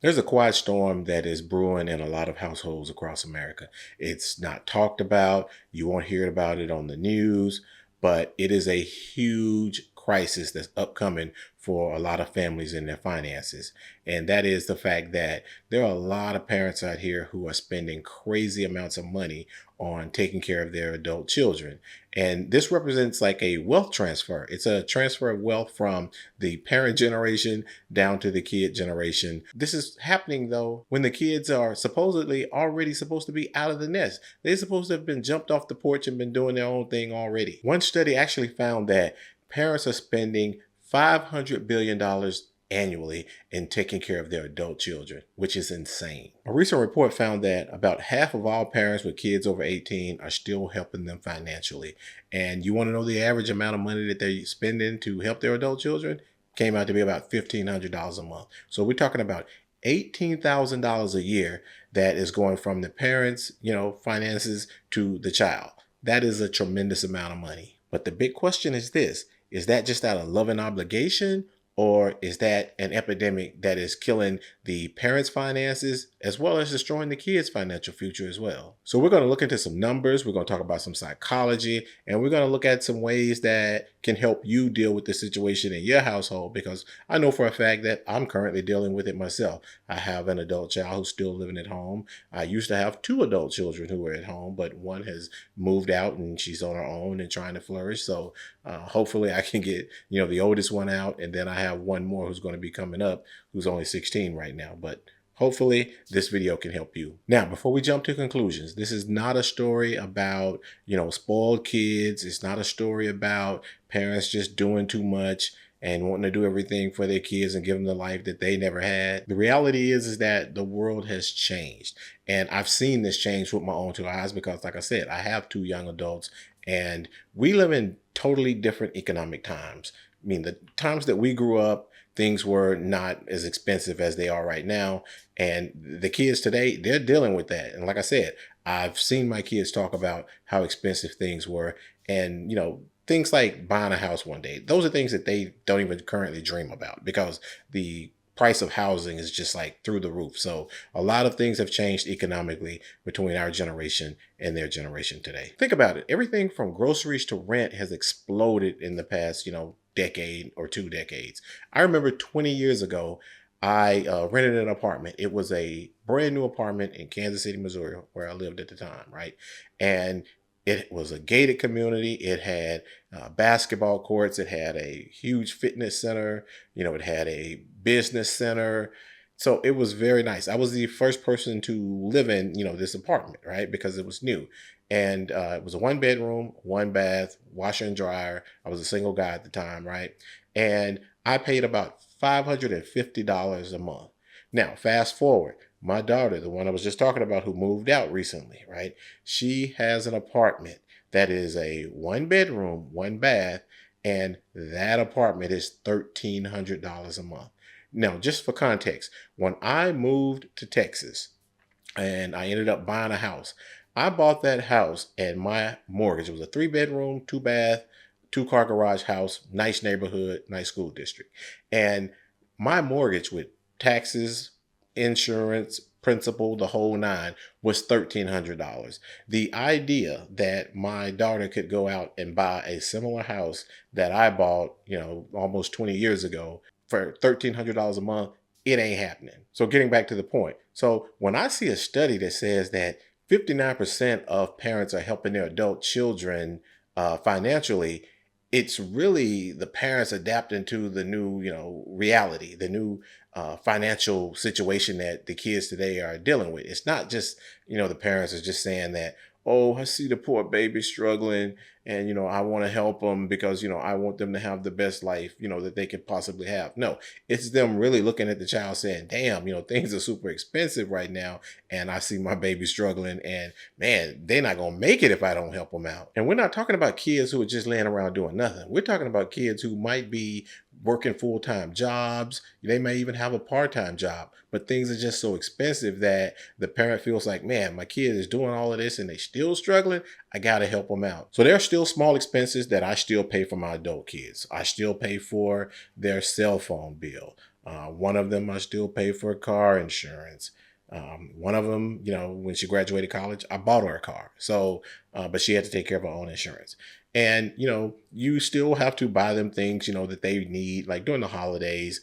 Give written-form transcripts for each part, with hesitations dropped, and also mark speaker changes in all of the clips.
Speaker 1: There's a quiet storm that is brewing in a lot of households across America. It's not talked about. You won't hear about it on the news, but it is a huge crisis that's upcoming for a lot of families in their finances. And that is the fact that there are a lot of parents out here who are spending crazy amounts of money on taking care of their adult children. And this represents like a wealth transfer. It's a transfer of wealth from the parent generation down to the kid generation. This is happening though when the kids are supposedly already supposed to be out of the nest. They're supposed to have been jumped off the porch and been doing their own thing already. One study actually found that parents are spending $500 billion annually in taking care of their adult children, which is insane. A recent report found that about half of all parents with kids over 18 are still helping them financially. And you want to know the average amount of money that they're spending to help their adult children? Came out to be about $1,500 a month. So we're talking about $18,000 a year that is going from the parents, finances to the child. That is a tremendous amount of money. But the big question is this: is that just out of love and obligation, or is that an epidemic that is killing the parents' finances as well as destroying the kids' financial future as well? So we're going to look into some numbers, we're going to talk about some psychology, and we're going to look at some ways that can help you deal with the situation in your household, because I know for a fact that I'm currently dealing with it myself. I have an adult child who's still living at home. I used to have two adult children who were at home, but one has moved out and she's on her own and trying to flourish. So hopefully I can get, the oldest one out, and then I have one more who's going to be coming up who's only 16 right now. But hopefully this video can help you. Now, before we jump to conclusions, this is not a story about, spoiled kids. It's not a story about parents just doing too much and wanting to do everything for their kids and give them the life that they never had. The reality is that the world has changed. And I've seen this change with my own two eyes because, like I said, I have two young adults and we live in totally different economic times. I mean, the times that we grew up, things were not as expensive as they are right now. And the kids today, they're dealing with that. And like I said, I've seen my kids talk about how expensive things were. And, things like buying a house one day, those are things that they don't even currently dream about because the price of housing is just like through the roof. So a lot of things have changed economically between our generation and their generation today. Think about it. Everything from groceries to rent has exploded in the past, decade or 2 decades. I remember 20 years ago, I rented an apartment. It was a brand new apartment in Kansas City, Missouri, where I lived at the time, right? And it was a gated community. It had basketball courts. It had a huge fitness center. It had a business center. So it was very nice. I was the first person to live in, this apartment, right? Because it was new. And it was a 1 bedroom, 1 bath, washer and dryer. I was a single guy at the time, right? And I paid about $550 a month. Now, fast forward. My daughter, the one I was just talking about who moved out recently, right? She has an apartment that is a 1 bedroom, 1 bath, and that apartment is $1,300 a month. Now, just for context, when I moved to Texas and I ended up buying a house, I bought that house and my mortgage, it was a 3 bedroom, 2 bath, 2 car garage house, nice neighborhood, nice school district. And my mortgage with taxes, insurance, principal, the whole nine, was $1,300. The idea that my daughter could go out and buy a similar house that I bought, almost 20 years ago for $1,300 a month, it ain't happening. So getting back to the point. So when I see a study that says that 59% of parents are helping their adult children financially, it's really the parents adapting to the new, reality, the new financial situation that the kids today are dealing with. It's not just, the parents are just saying that, oh, I see the poor baby struggling and, I want to help them because, I want them to have the best life, that they could possibly have. No, it's them really looking at the child saying, damn, things are super expensive right now. And I see my baby struggling and man, they're not going to make it if I don't help them out. And we're not talking about kids who are just laying around doing nothing. We're talking about kids who might be working full-time jobs. They may even have a part-time job, but things are just so expensive that the parent feels like, man, my kid is doing all of this and they still struggling. I got to help them out. So there are still small expenses that I still pay for my adult kids. I still pay for their cell phone bill. One of them I still pay for car insurance. One of them, when she graduated college, I bought her a car. So, but she had to take care of her own insurance. And, you still have to buy them things, that they need, like during the holidays,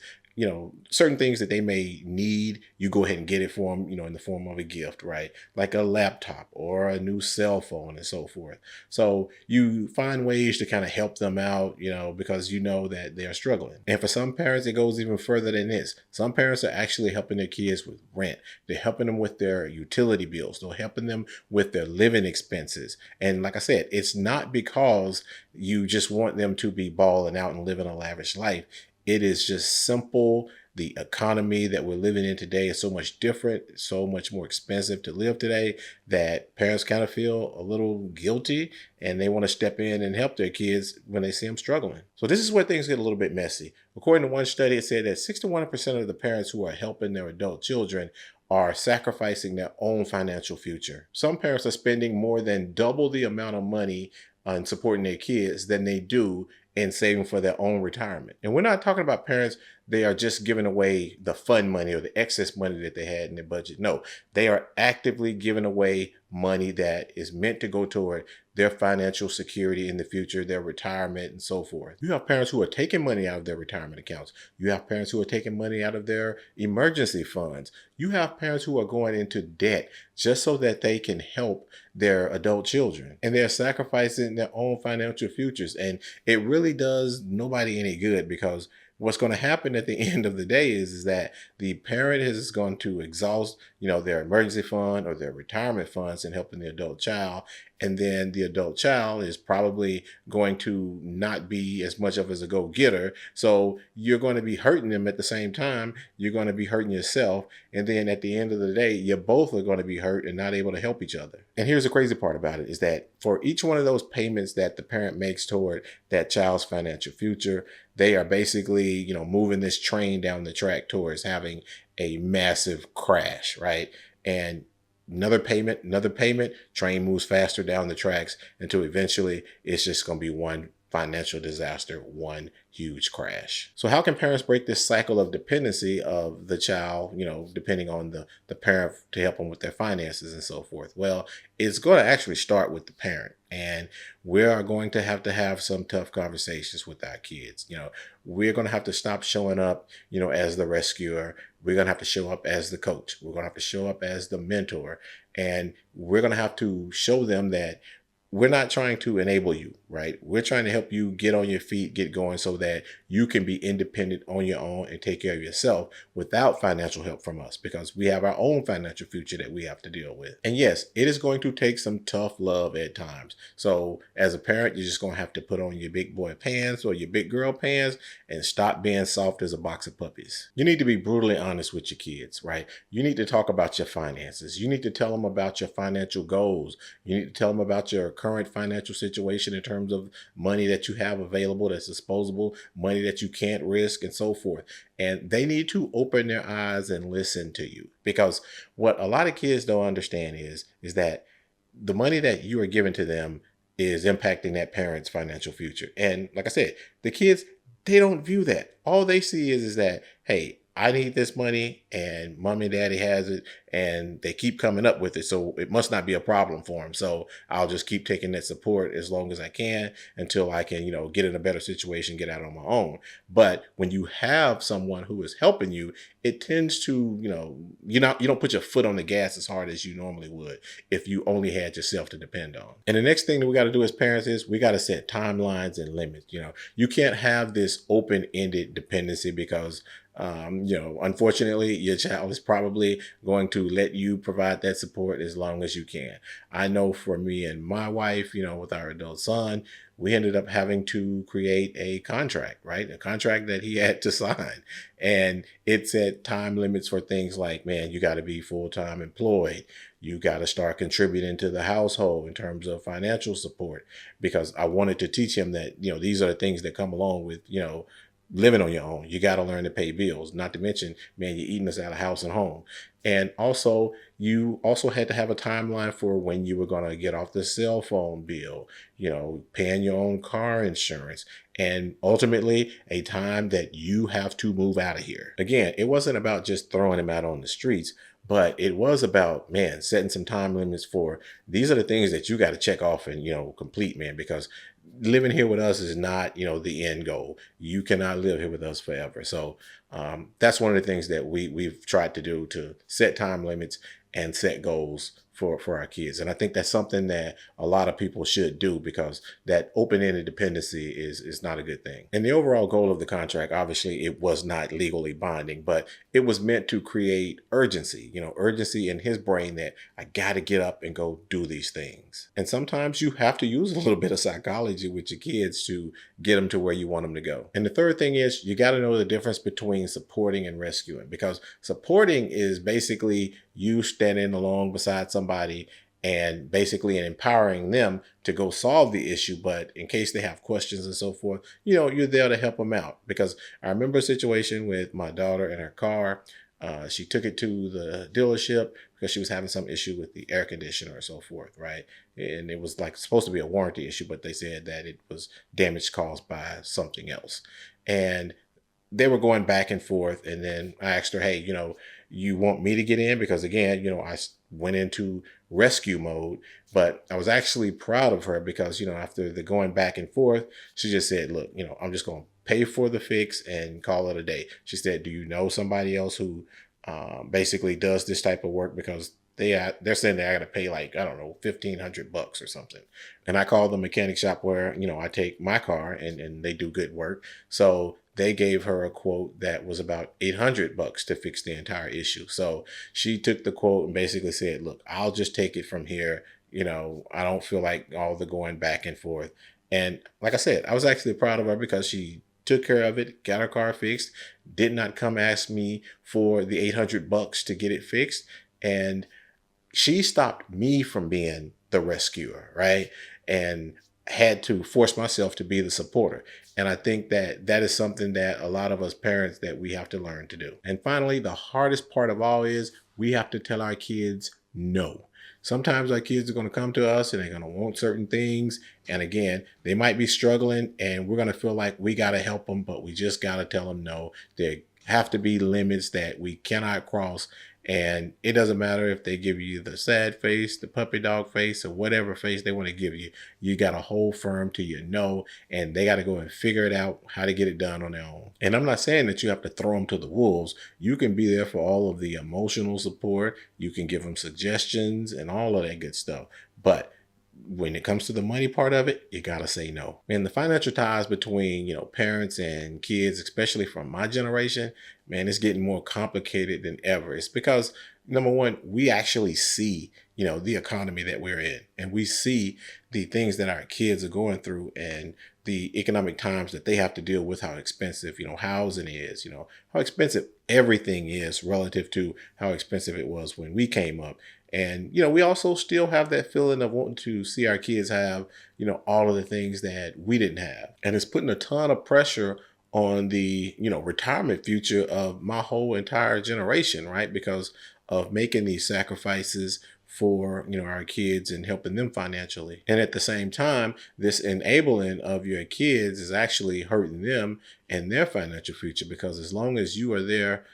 Speaker 1: certain things that they may need, you go ahead and get it for them, in the form of a gift, right? Like a laptop or a new cell phone and so forth. So you find ways to kind of help them out, because you know that they're struggling. And for some parents, it goes even further than this. Some parents are actually helping their kids with rent. They're helping them with their utility bills. They're helping them with their living expenses. And like I said, it's not because you just want them to be balling out and living a lavish life. It is just simple. The economy that we're living in today is so much different, so much more expensive to live today, that parents kind of feel a little guilty and they want to step in and help their kids when they see them struggling. So this is where things get a little bit messy. According to one study, it said that 61% of the parents who are helping their adult children are sacrificing their own financial future. Some parents are spending more than double the amount of money on supporting their kids than they do in saving for their own retirement. And we're not talking about parents, they are just giving away the fun money or the excess money that they had in their budget. No, they are actively giving away money that is meant to go toward their financial security in the future, their retirement, and so forth. You have parents who are taking money out of their retirement accounts. You have parents who are taking money out of their emergency funds. You have parents who are going into debt just so that they can help their adult children. And they're sacrificing their own financial futures. And it really does nobody any good, because what's going to happen at the end of the day is that the parent is going to exhaust, their emergency fund or their retirement funds in helping the adult child. And then the adult child is probably going to not be as much of as a go-getter. So you're going to be hurting them at the same time. You're going to be hurting yourself. And then at the end of the day, you both are going to be hurt and not able to help each other. And here's the crazy part about it is that for each one of those payments that the parent makes toward that child's financial future, they are basically, moving this train down the track towards having a massive crash, right? And another payment, train moves faster down the tracks until eventually it's just going to be one financial disaster, one huge crash. So how can parents break this cycle of dependency of the child, depending on the parent to help them with their finances and so forth? Well, it's going to actually start with the parent. And we are going to have some tough conversations with our kids. We're going to have to stop showing up, as the rescuer. We're going to have to show up as the coach. We're going to have to show up as the mentor. And we're going to have to show them that we're not trying to enable you, right? We're trying to help you get on your feet, get going so that you can be independent on your own and take care of yourself without financial help from us, because we have our own financial future that we have to deal with. And yes, it is going to take some tough love at times. So as a parent, you're just going to have to put on your big boy pants or your big girl pants and stop being soft as a box of puppies. You need to be brutally honest with your kids, right? You need to talk about your finances. You need to tell them about your financial goals. You need to tell them about your current financial situation in terms of money that you have available that's disposable, money that you can't risk, and so forth. And they need to open their eyes and listen to you, because what a lot of kids don't understand is that the money that you are giving to them is impacting that parent's financial future. And like I said, the kids, they don't view that. All they see is that, hey, I need this money and mommy and daddy has it and they keep coming up with it. So it must not be a problem for them. So I'll just keep taking that support as long as I can until I can, get in a better situation, get out on my own. But when you have someone who is helping you, it tends to, you don't put your foot on the gas as hard as you normally would if you only had yourself to depend on. And the next thing that we got to do as parents is we got to set timelines and limits. You can't have this open-ended dependency because unfortunately, your child is probably going to let you provide that support as long as you can. I know for me and my wife, with our adult son, we ended up having to create a contract, right? A contract that he had to sign. And it set time limits for things like, man, you got to be full-time employed. You got to start contributing to the household in terms of financial support, because I wanted to teach him that, these are the things that come along with, living on your own. You got to learn to pay bills. Not to mention, man, you're eating us out of house and home. And also, you also had to have a timeline for when you were going to get off the cell phone bill, paying your own car insurance, and ultimately a time that you have to move out of here. Again, it wasn't about just throwing him out on the streets, but it was about, man, setting some time limits for these are the things that you got to check off and, complete, man, because living here with us is not, the end goal. You cannot live here with us forever. So that's one of the things that we've tried to do, to set time limits and set goals for our kids. And I think that's something that a lot of people should do, because that open-ended dependency is not a good thing. And the overall goal of the contract, obviously it was not legally binding, but it was meant to create urgency, urgency in his brain that I got to get up and go do these things. And sometimes you have to use a little bit of psychology with your kids to get them to where you want them to go. And the third thing is, you got to know the difference between supporting and rescuing, because supporting is basically you standing along beside somebody and basically empowering them to go solve the issue. But in case they have questions and so forth, you're there to help them out. Because I remember a situation with my daughter and her car. She took it to the dealership because she was having some issue with the air conditioner and so forth, right? And it was like supposed to be a warranty issue, but they said that it was damage caused by something else. And they were going back and forth. And then I asked her, hey, you want me to get in? Because again, I went into rescue mode, but I was actually proud of her because, after the going back and forth, she just said, look, I'm just going to pay for the fix and call it a day. She said, do you know somebody else who basically does this type of work? Because they're saying that I got to pay like, I don't know, $1,500 or something. And I called the mechanic shop where, I take my car, and they do good work. So they gave her a quote that was about $800 to fix the entire issue. So she took the quote and basically said, look, I'll just take it from here. I don't feel like all the going back and forth. And like I said, I was actually proud of her because she took care of it, got her car fixed, did not come ask me for the $800 to get it fixed. And she stopped me from being the rescuer, right? And had to force myself to be the supporter. And I think that that is something that a lot of us parents that we have to learn to do. And finally, the hardest part of all is we have to tell our kids no. Sometimes our kids are going to come to us and they're going to want certain things. And again, they might be struggling and we're going to feel like we got to help them, but we just got to tell them no. There have to be limits that we cannot cross. And it doesn't matter if they give you the sad face, the puppy dog face, or whatever face they want to give you. You got to hold firm to your no, and they got to go and figure it out how to get it done on their own. And I'm not saying that you have to throw them to the wolves. You can be there for all of the emotional support. You can give them suggestions and all of that good stuff. But when it comes to the money part of it, you gotta say no. Man, the financial ties between, parents and kids, especially from my generation, man, it's getting more complicated than ever. It's because, number one, we actually see, the economy that we're in, and we see the things that our kids are going through and the economic times that they have to deal with, how expensive, housing is, how expensive everything is relative to how expensive it was when we came up. And, we also still have that feeling of wanting to see our kids have, all of the things that we didn't have. And it's putting a ton of pressure on the, retirement future of my whole entire generation, right? Because of making these sacrifices for, our kids and helping them financially. And at the same time, this enabling of your kids is actually hurting them and their financial future, because as long as you are there,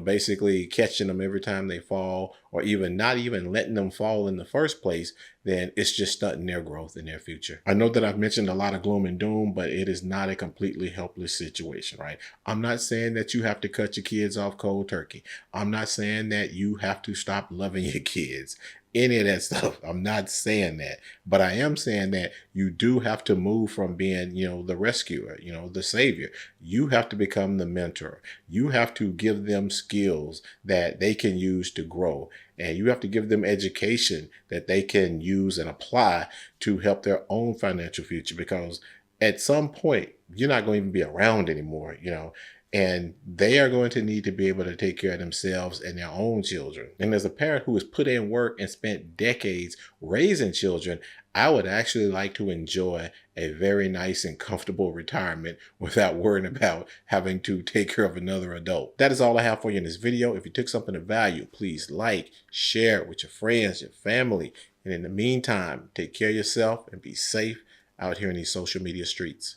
Speaker 1: basically catching them every time they fall, or even not even letting them fall in the first place, then it's just stunting their growth in their future. I know that I've mentioned a lot of gloom and doom, but it is not a completely helpless situation, right? I'm not saying that you have to cut your kids off cold turkey. I'm not saying that you have to stop loving your kids. Any of that stuff. I'm not saying that, but I am saying that you do have to move from being, the rescuer, the savior. You have to become the mentor. You have to give them skills that they can use to grow. And you have to give them education that they can use and apply to help their own financial future, because at some point you're not going to even be around anymore, and they are going to need to be able to take care of themselves and their own children. And as a parent who has put in work and spent decades raising children, I would actually like to enjoy a very nice and comfortable retirement without worrying about having to take care of another adult. That is all I have for you in this video. If you took something of value, please like, share it with your friends, your family. And in the meantime, take care of yourself and be safe out here in these social media streets.